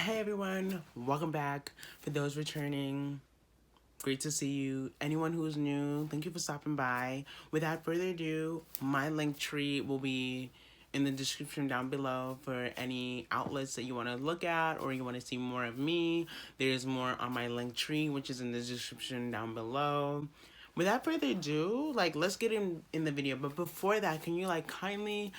Hey everyone, welcome back. For those returning, great to see you. Anyone who's new, thank you for stopping by. Without further ado, my link tree will be in the description down below for any outlets that you want to look at or you want to see more of me. There's more on my link tree, which is in the description down below. Without further ado, let's get in the video. But before that, can you kindly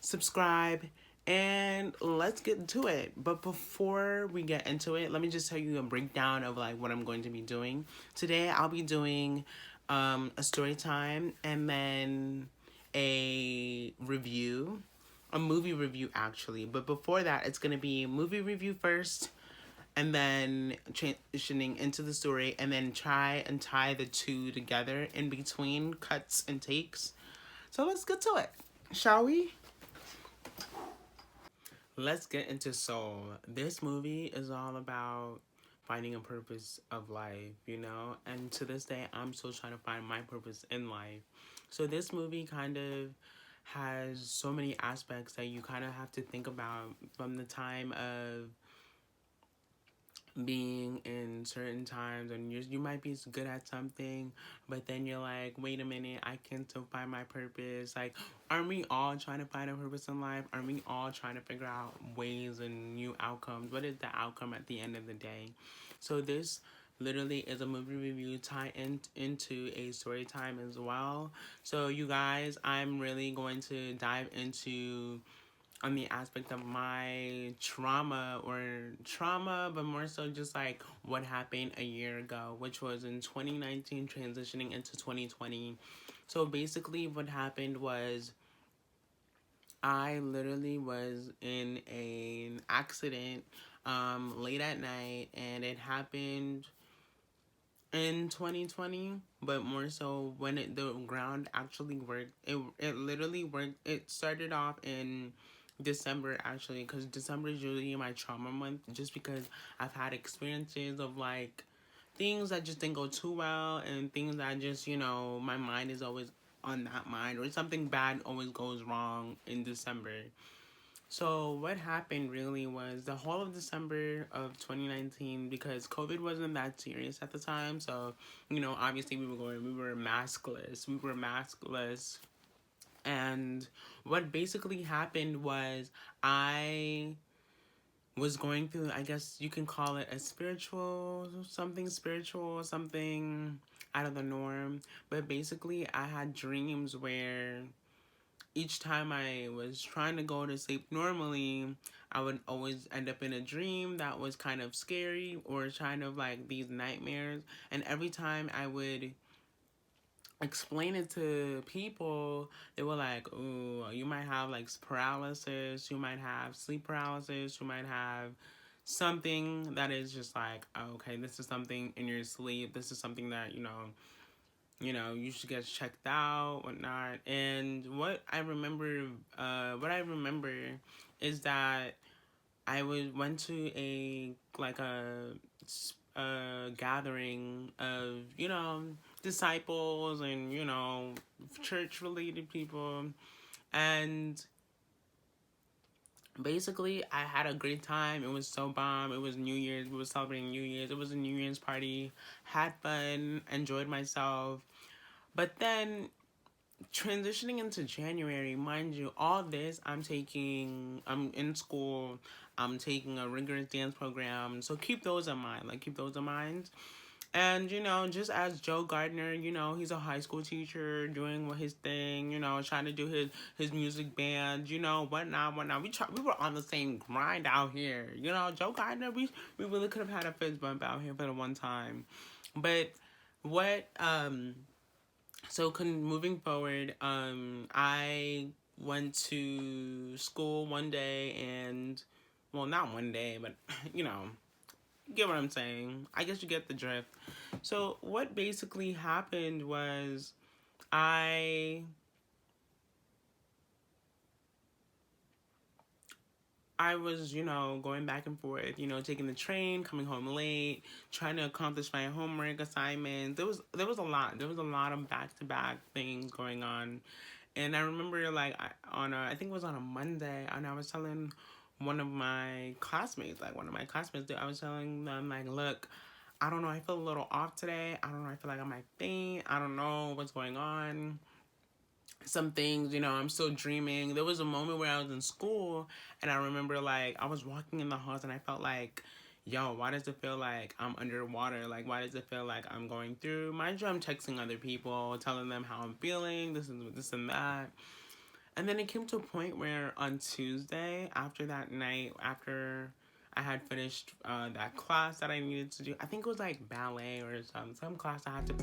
subscribe, and let's get to it. But before we get into it, let me just tell you a breakdown of what I'm going to be doing. Today I'll be doing a story time and then a review, a movie review actually. But before that, it's going to be movie review first and then transitioning into the story and then try and tie the two together in between cuts and takes. So let's get to it, shall we? Let's get into Soul. This movie is all about finding a purpose of life, And to this day, I'm still trying to find my purpose in life. So this movie kind of has so many aspects that you kind of have to think about from the time of being in certain times, and you might be good at something, but then you're like, wait a minute, I can still find my purpose. Aren't we all trying to find a purpose in life? Aren't we all trying to figure out ways and new outcomes? What is the outcome at the end of the day? So this literally is a movie review into a story time as well. So you guys, I'm really going to dive into on the aspect of my trauma, but more so just what happened a year ago, which was in 2019 transitioning into 2020. So basically what happened was I literally was in an accident late at night, and it happened in 2020, but more so when the ground actually worked. It literally worked. It started off in December actually, because December is usually my trauma month, just because I've had experiences of things that just didn't go too well, and things that just my mind is always on that mind, or something bad always goes wrong in December. So what happened really was the whole of December of 2019, because COVID wasn't that serious at the time. So, obviously we were maskless. And what basically happened was I was going through, I guess you can call it a spiritual, something out of the norm. But basically I had dreams where each time I was trying to go to sleep normally, I would always end up in a dream that was kind of scary, or kind of these nightmares. And every time I would explain it to people, they were like, "Ooh, you might have paralysis, you might have sleep paralysis, you might have something that is just oh, okay, this is something in your sleep. This is something that, you should get checked out, whatnot." And what I remember is that went to a gathering of disciples and church related people, and basically I had a great time. It was so bomb. It was New Year's. We were celebrating New Year's. It was a New Year's party. Had fun. Enjoyed myself. But then transitioning into January, mind you, all this I'm in school, I'm taking a rigorous dance program. So keep those in mind. Keep those in mind. And, just as Joe Gardner, he's a high school teacher doing his thing, trying to do his music band, whatnot. We were on the same grind out here. Joe Gardner, we really could have had a fist bump out here for the one time. But what, moving forward, I went to school one day and, well, not one day, but, get what I'm saying. I guess you get the drift. So what basically happened was I was, going back and forth, taking the train, coming home late, trying to accomplish my homework assignments. There was a lot. There was a lot of back-to-back things going on. And I remember I think it was on a Monday, and I was telling one of my classmates, I was telling them, like, look, I don't know, I feel a little off today. I don't know, I feel like I might faint. I don't know what's going on. Some things, I'm still dreaming. There was a moment where I was in school and I remember, like, I was walking in the halls and I felt like, yo, why does it feel like I'm underwater? Like, why does it feel like I'm going through? Mind you, I'm texting other people, telling them how I'm feeling, this and that. And then it came to a point where on Tuesday, after that night, after I had finished that class that I needed to do, I think it was like ballet or some class I had to